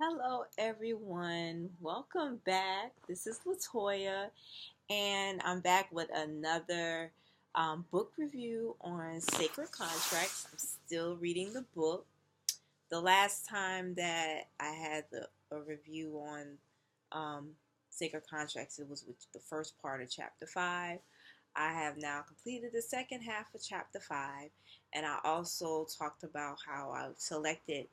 Hello, everyone. Welcome back. This is LaToya, and I'm back with another book review on Sacred Contracts. I'm still reading the book. The last time that I had a review on um, Sacred Contracts, it was with the first part of Chapter 5. I have now completed the second half of Chapter 5, and I also talked about how I selected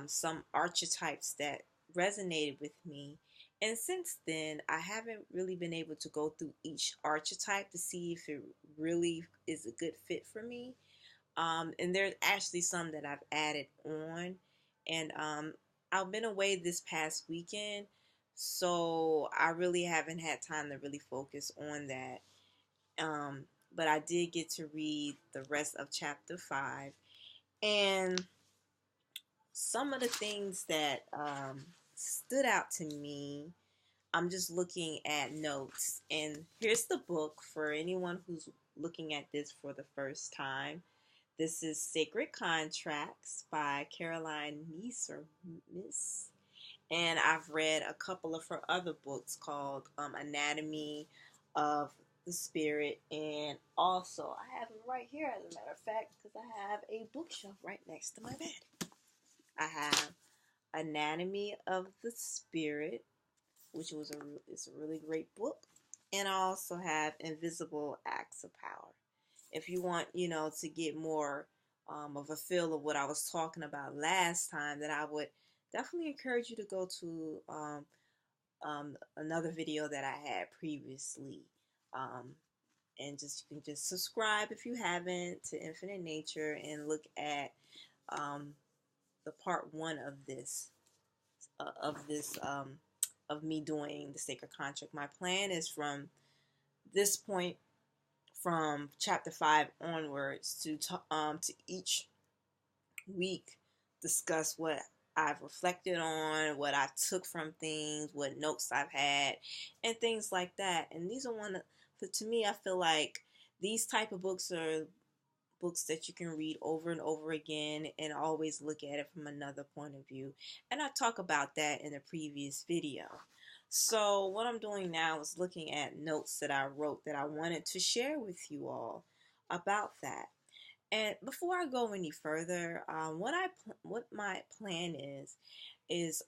some archetypes that resonated with me. And since then, I haven't really been able to go through each archetype to see if it really is a good fit for me. And there's actually some that I've added on. And I've been away this past weekend, so I really haven't had time to really focus on that. Um, but I did get to read the rest of chapter 5. And some of the things that stood out to me, I'm just looking at notes. And here's the book for anyone who's looking at this for the first time. This is Sacred Contracts by Caroline Myss or Myss. And I've read a couple of her other books called Anatomy of the Spirit. And also, I have them right here, as a matter of fact, because I have a bookshelf right next to my bed. I have Anatomy of the Spirit, which is a really great book. And I also have Invisible Acts of Power. If you want, to get more of a feel of what I was talking about last time, then I would definitely encourage you to go to another video that I had previously. Um, and you can just subscribe if you haven't to Infinitenature and look at um, the part one of this of me doing the sacred contract. My plan is from this point, from chapter 5 onwards, to each week discuss what I've reflected on, what I took from things, what notes I've had, and things like that. And these are to me, I feel like these type of books are books that you can read over and over again and always look at it from another point of view. And I talk about that in a previous video. So what I'm doing now is looking at notes that I wrote that I wanted to share with you all about that. And before I go any further, what my plan is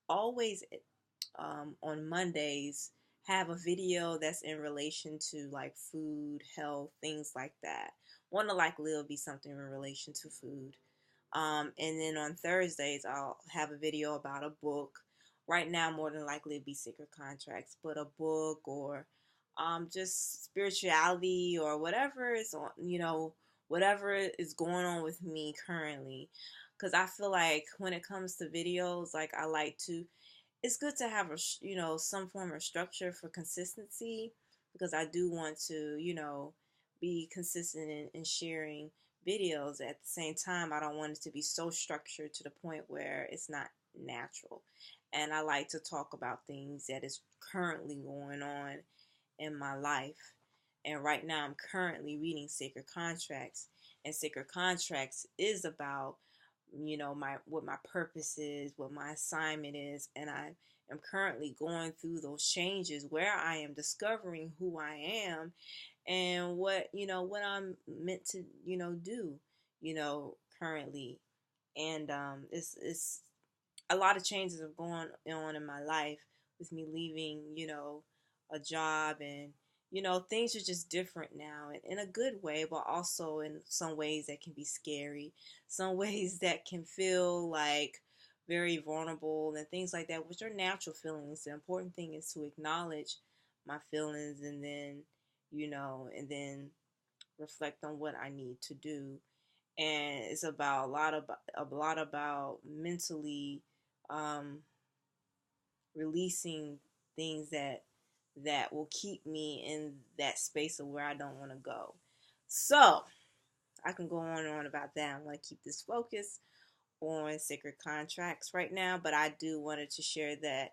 always on Mondays have a video that's in relation to like food, health, things like that. One to likely will be something in relation to food. And then on Thursdays, I'll have a video about a book. Right now, more than likely, it'd be Sacred Contracts, but a book or just spirituality or whatever is on, whatever is going on with me currently. Because I feel like when it comes to videos, like I like to, it's good to have some form of structure for consistency, because I do want to be consistent in sharing videos. At the same time, I don't want it to be so structured to the point where it's not natural. And I like to talk about things that is currently going on in my life. And right now I'm currently reading Sacred Contracts, and Sacred Contracts is about my what my purpose is, what my assignment is, and I am currently going through those changes where I am discovering who I am and what I'm meant to do currently. And it's a lot of changes have gone on in my life with me leaving a job, and things are just different now, in a good way, but also in some ways that can be scary, some ways that can feel like very vulnerable and things like that, which are natural feelings. The important thing is to acknowledge my feelings, and then reflect on what I need to do. And it's about a lot about mentally um, releasing things that will keep me in that space of where I don't want to go. So I can go on and on about that. I want to keep this focus on Sacred Contracts right now, but I do wanted to share that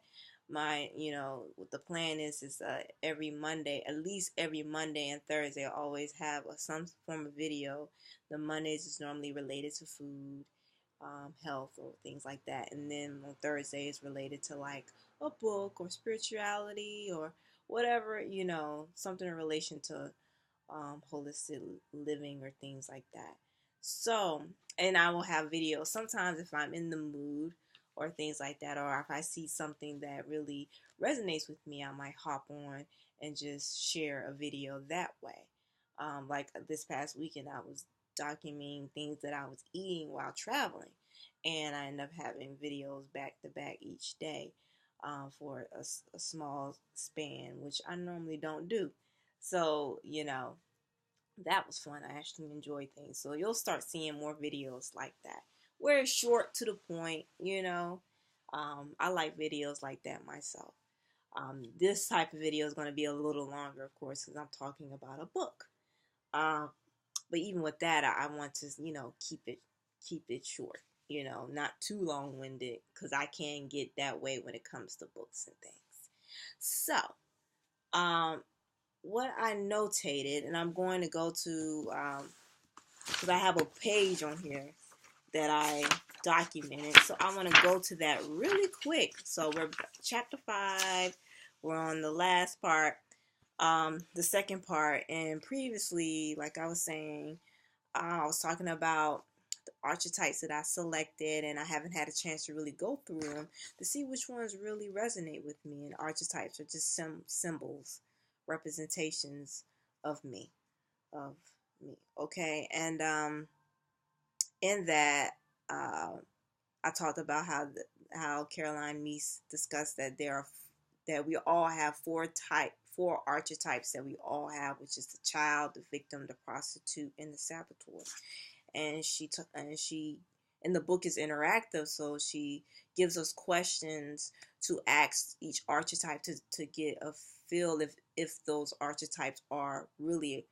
what the plan is every Monday, at least every Monday and Thursday, I always have some form of video. The Mondays is normally related to food. health or things like that. And then on Thursday is related to like a book or spirituality or whatever, something in relation to holistic living or things like that. So, and I will have videos sometimes if I'm in the mood or things like that, or if I see something that really resonates with me, I might hop on and just share a video that way. Like this past weekend, I was documenting things that I was eating while traveling, and I end up having videos back to back each day for a small span, which I normally don't do. So, that was fun. I actually enjoyed things. So you'll start seeing more videos like that, where it's short to the point. I like videos like that myself. This type of video is going to be a little longer, of course, because I'm talking about a book. But even with that, I want to, keep it short. Not too long-winded, because I can get that way when it comes to books and things. So, what I notated, and I'm going to go to, because I have a page on here that I documented. So I want to go to that really quick. So we're chapter 5. We're on the last part, the second part. And previously, like I was saying, I was talking about the archetypes that I selected, and I haven't had a chance to really go through them to see which ones really resonate with me. And archetypes are just some symbols, representations of me, of Okay, and in that, I talked about how Caroline Myss discussed that that we all have four archetypes that we all have, which is the child, the victim, the prostitute, and the saboteur. And and the book is interactive, so she gives us questions to ask each archetype to get a feel if those archetypes are really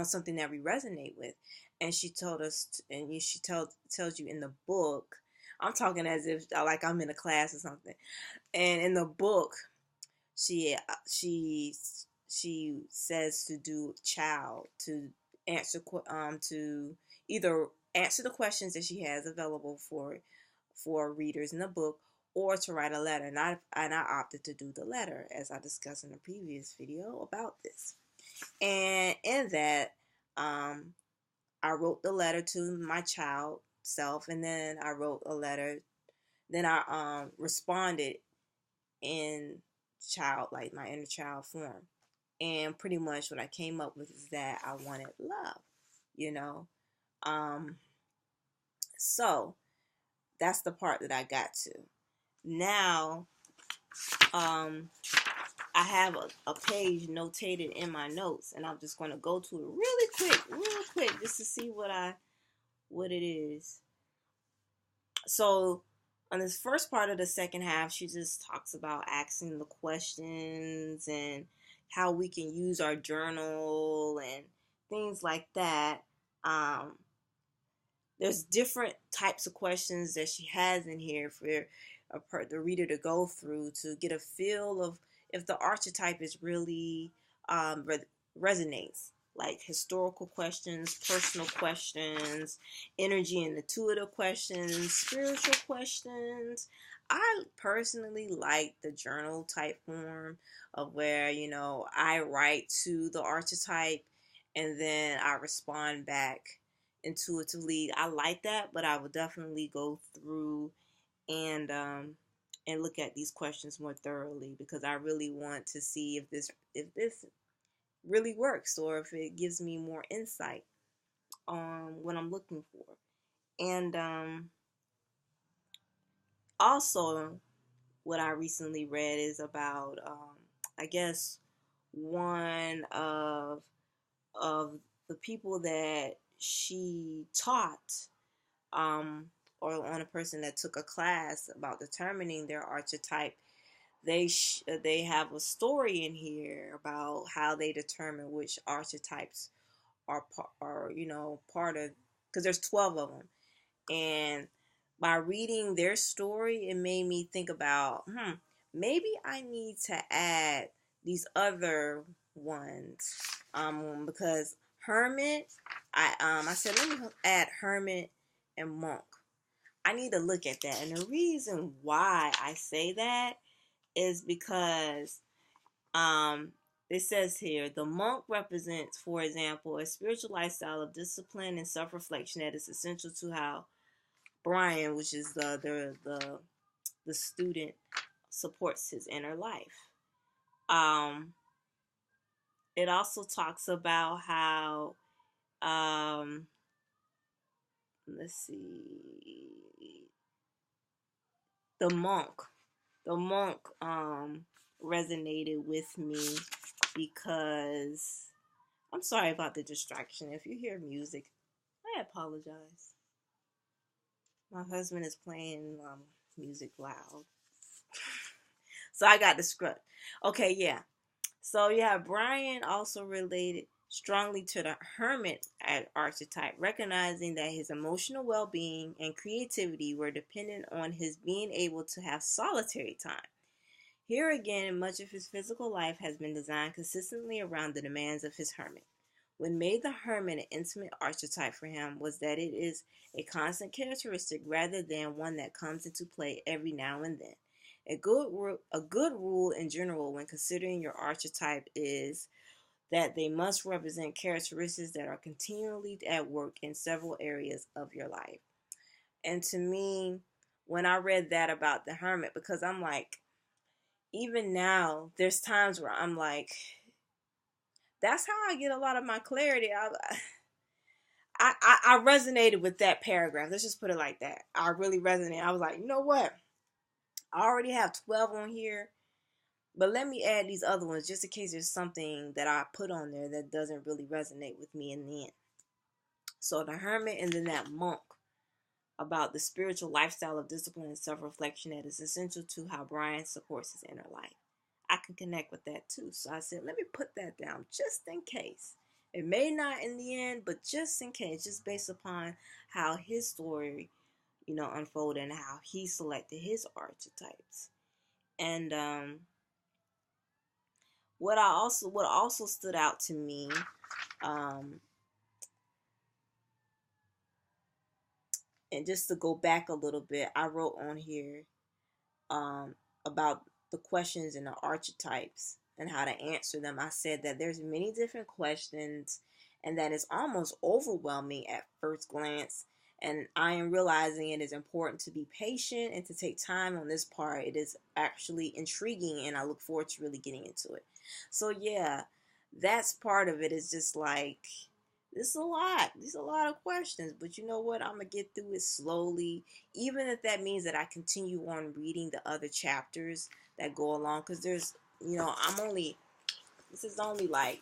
something that we resonate with. And she told us, and she tells you in the book. I'm talking as if like I'm in a class or something. And in the book, she she says to do child, to answer to either answer the questions that she has available for readers in the book, or to write a letter. And I opted to do the letter, as I discussed in a previous video about this. And in that, I wrote the letter to my child self, and then I wrote a letter. Then I responded in child, like my inner child form. And pretty much what I came up with is that I wanted love, you know. Um, so that's the part that I got to. Now, I have a page notated in my notes, and I'm just going to go to it real quick, just to see what it is. So on this first part of the second half, she just talks about asking the questions and how we can use our journal and things like that. There's different types of questions that she has in here for the reader to go through to get a feel of if the archetype is really resonates. Like historical questions, personal questions, energy and intuitive questions, spiritual questions. I personally like the journal type form of where, I write to the archetype and then I respond back intuitively. I like that, but I would definitely go through and look at these questions more thoroughly, because I really want to see if this really works, or if it gives me more insight on what I'm looking for. And also, what I recently read is about, I guess, one of the people that she taught, or on a person that took a class about determining their archetype. They have a story in here about how they determine which archetypes are part of, because there's 12 of them. And by reading their story, it made me think about, maybe I need to add these other ones, because hermit, I said let me add hermit and monk. I need to look at that. And the reason why I say that is because it says here, the monk represents, for example, a spiritual lifestyle of discipline and self-reflection that is essential to how Brian, which is the student, supports his inner life. It also talks about how, let's see, the monk, the monk, resonated with me because, I'm sorry about the distraction. If you hear music, I apologize. My husband is playing music loud. So I got the script. Okay, yeah. So yeah, Brian also related strongly to the hermit archetype, recognizing that his emotional well-being and creativity were dependent on his being able to have solitary time. Here again, much of his physical life has been designed consistently around the demands of his hermit. What made the hermit an intimate archetype for him was that it is a constant characteristic rather than one that comes into play every now and then. A good rule in general when considering your archetype is that they must represent characteristics that are continually at work in several areas of your life. And to me, when I read that about the hermit, because I'm like, even now, there's times where I'm like, that's how I get a lot of my clarity. I resonated with that paragraph. Let's just put it like that. I really resonated. I was like, you know what? I already have 12 on here, but let me add these other ones just in case there's something that I put on there that doesn't really resonate with me in the end. So the hermit and then that monk about the spiritual lifestyle of discipline and self-reflection that is essential to how Brian supports his inner life. I can connect with that too. So I said, let me put that down just in case. It may not in the end, but just in case, just based upon how his story, unfolded and how he selected his archetypes. And what also stood out to me, and just to go back a little bit, I wrote on here about the questions and the archetypes and how to answer them. I said that there's many different questions and that it's almost overwhelming at first glance. And I am realizing it is important to be patient and to take time on this part. It is actually intriguing and I look forward to really getting into it. So yeah, that's part of it. Is just like, this is a lot. These are a lot of questions, but you know what? I'm gonna get through it slowly, even if that means that I continue on reading the other chapters that go along. Because there's, this is only like,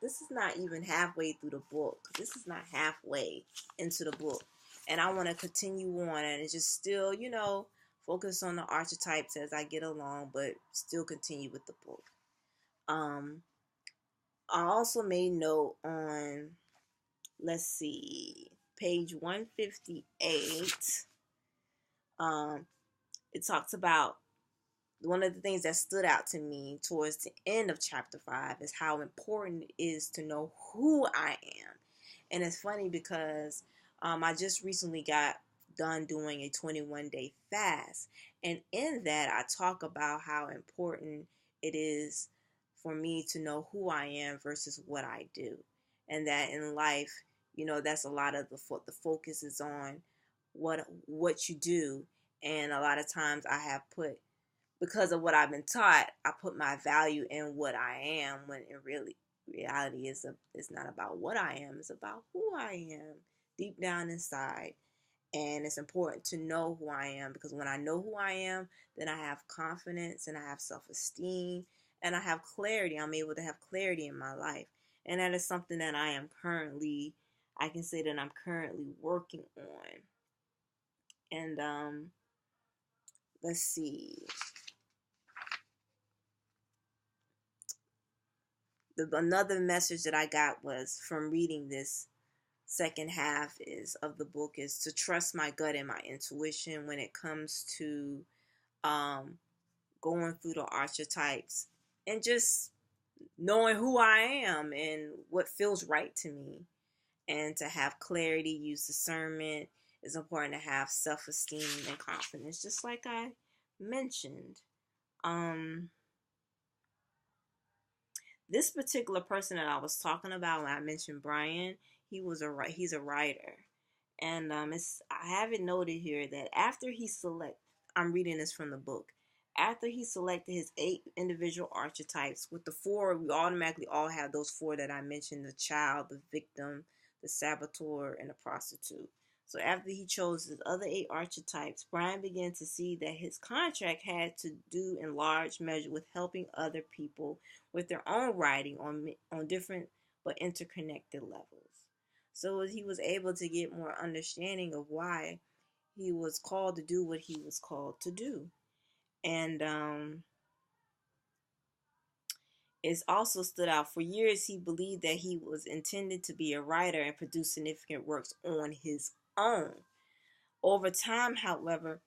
this is not even halfway through the book. This is not halfway into the book, and I want to continue on and just still, focus on the archetypes as I get along, but still continue with the book. I also made note on, let's see, page 158. It talks about, one of the things that stood out to me towards the end of chapter 5 is how important it is to know who I am. And it's funny because I just recently got done doing a 21-day fast, and in that I talk about how important it is for me to know who I am versus what I do, and that in life, that's a lot of the focus is on what you do, and a lot of times I have put, because of what I've been taught, I put my value in what I am, when in reality is it's not about what I am, it's about who I am deep down inside. And it's important to know who I am, because when I know who I am, then I have confidence and I have self-esteem and I have clarity. I'm able to have clarity in my life. And that is something that I can say that I'm currently working on. And let's see. Another message that I got was from reading this second half of the book is to trust my gut and my intuition when it comes to going through the archetypes and just knowing who I am and what feels right to me, and to have clarity, use discernment. it's important to have self-esteem and confidence, just like I mentioned. Um, this particular person that I was talking about when I mentioned Brian, he's a writer, and I have it noted here that after he select, I'm reading this from the book. After he selected his 8 individual archetypes, with the 4, we automatically all have those 4 that I mentioned: the child, the victim, the saboteur, and the prostitute. So after he chose his other 8 archetypes, Brian began to see that his contract had to do in large measure with helping other people with their own writing on different but interconnected levels. So he was able to get more understanding of why he was called to do what he was called to do. And it's also stood out. For years, he believed that he was intended to be a writer and produce significant works on his own. Over time, however,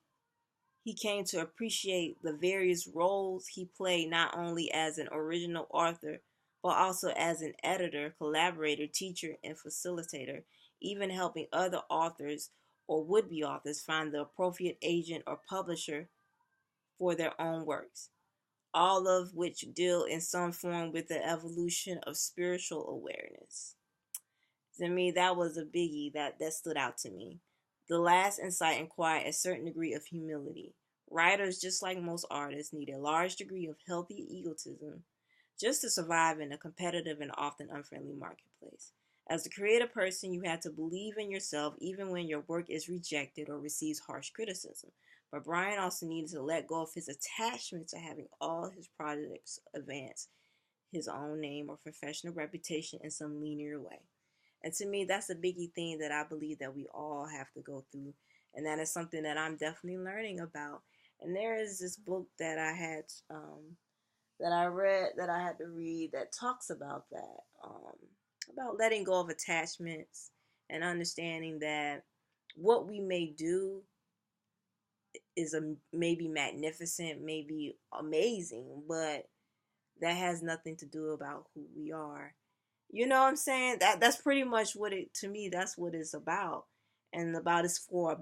he came to appreciate the various roles he played, not only as an original author, but also as an editor, collaborator, teacher, and facilitator, even helping other authors or would be authors find the appropriate agent or publisher for their own works, all of which deal in some form with the evolution of spiritual awareness. To me, that was a biggie that stood out to me. The last insight inquired a certain degree of humility. Writers, just like most artists, need a large degree of healthy egotism just to survive in a competitive and often unfriendly marketplace. As a creative person, you have to believe in yourself even when your work is rejected or receives harsh criticism. But Brian also needed to let go of his attachment to having all his projects advance his own name or professional reputation in some linear way. And to me, that's a biggie thing that I believe that we all have to go through. And that is something that I'm definitely learning about. And there is this book that that I read, that I had to read, that talks about that, about letting go of attachments and understanding that what we may do is maybe magnificent, maybe amazing, but that has nothing to do about who we are. You know what I'm saying? That's pretty much what it, to me, that's what it's about. And about is for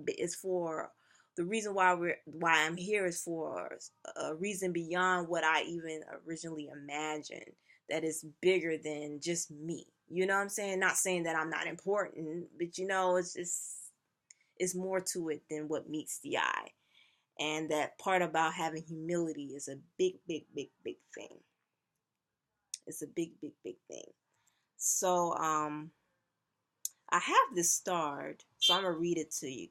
the reason why I'm here is for a reason beyond what I even originally imagined, that is bigger than just me. You know what I'm saying? Not saying that I'm not important, but it's more to it than what meets the eye. And that part about having humility is a big, big, big, big thing. It's a big, big, big thing. So, I have this starred, so I'm going to read it to you.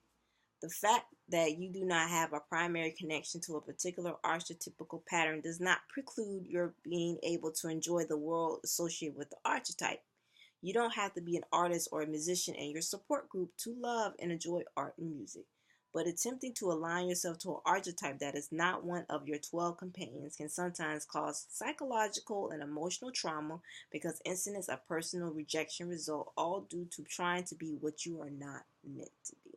The fact that you do not have a primary connection to a particular archetypical pattern does not preclude your being able to enjoy the world associated with the archetype. You don't have to be an artist or a musician in your support group to love and enjoy art and music. But attempting to align yourself to an archetype that is not one of your 12 companions can sometimes cause psychological and emotional trauma because incidents of personal rejection result all due to trying to be what you are not meant to be.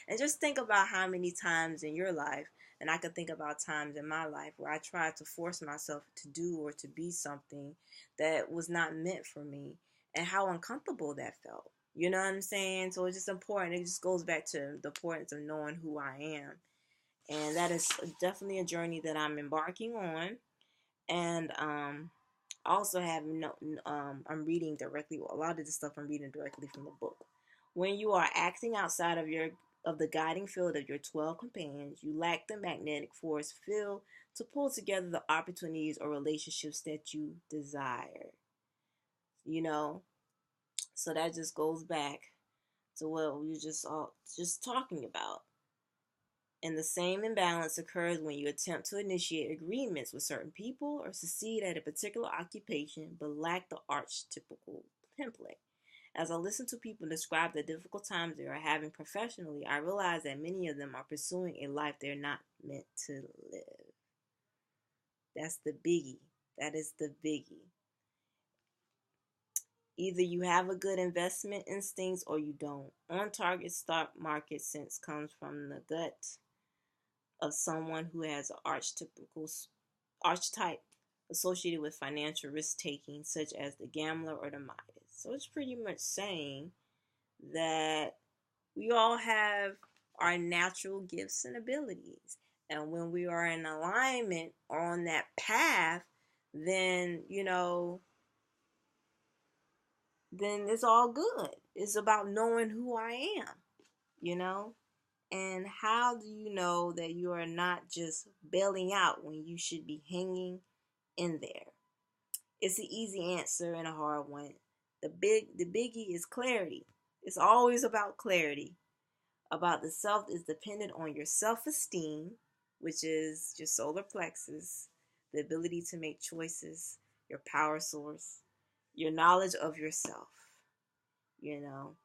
And just think about how many times in your life, and I could think about times in my life where I tried to force myself to do or to be something that was not meant for me, and how uncomfortable that felt. You know what I'm saying? So it's just important. It just goes back to the importance of knowing who I am. And that is definitely a journey that I'm embarking on. And also have no, I'm reading directly, a lot of this stuff I'm reading directly from the book. When you are acting outside of the guiding field of your 12 companions, you lack the magnetic force field to pull together the opportunities or relationships that you desire. You know, so that just goes back to what we were just talking about. And the same imbalance occurs when you attempt to initiate agreements with certain people or succeed at a particular occupation but lack the archetypical template. As I listen to people describe the difficult times they are having professionally, I realize that many of them are pursuing a life they're not meant to live. That's the biggie. That is the biggie. Either you have a good investment instincts or you don't. On target stock market sense comes from the gut of someone who has an archetype associated with financial risk taking, such as the gambler or the Midas. So it's pretty much saying that We all have our natural gifts and abilities. And when we are in alignment on that path, then, then it's all good. It's about knowing who I am, you know? And how do you know that you are not just bailing out when you should be hanging in there? It's an easy answer and a hard one. The biggie is clarity. It's always about clarity. About the self is dependent on your self-esteem, which is your solar plexus, the ability to make choices, your power source, your knowledge of yourself. You know,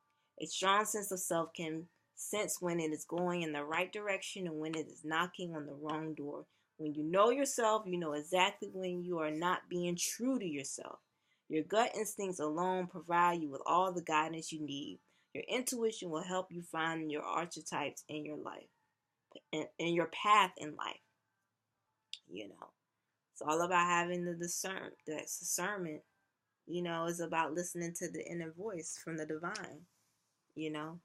a strong sense of self can sense when it is going in the right direction and when it is knocking on the wrong door. When you know yourself, you know exactly when you are not being true to yourself. Your gut instincts alone provide you with all the guidance you need. Your intuition will help you find your archetypes in your life, in your path in life. It's all about having the discernment. Is about listening to the inner voice from the divine. You know,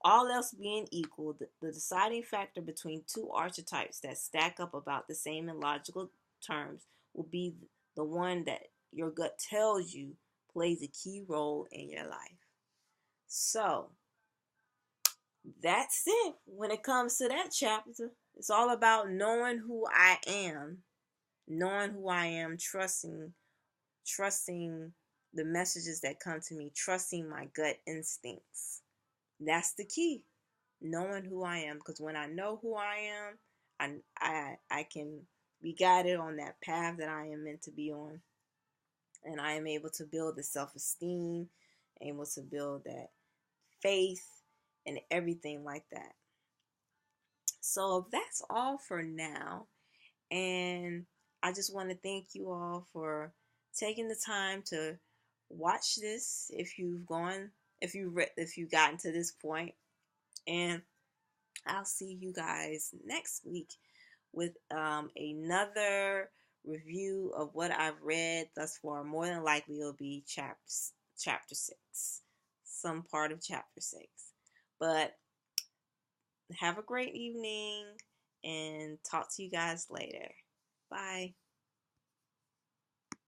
all else being equal, the deciding factor between two archetypes that stack up about the same in logical terms will be the one that your gut tells you plays a key role in your life. So, that's it when it comes to that chapter. It's all about knowing who I am, trusting the messages that come to me, trusting my gut instincts. That's the key. Knowing who I am, because when I know who I am, I can be guided on that path that I am meant to be on, and I am able to build the self-esteem, able to build that faith and everything like that. So that's all for now, and I just want to thank you all for taking the time to watch this. If you've gotten to this point, and I'll see you guys next week with another review of what I've read thus far. More than likely, it'll be chapter 6, some part of chapter 6. But have a great evening and talk to you guys later. Bye.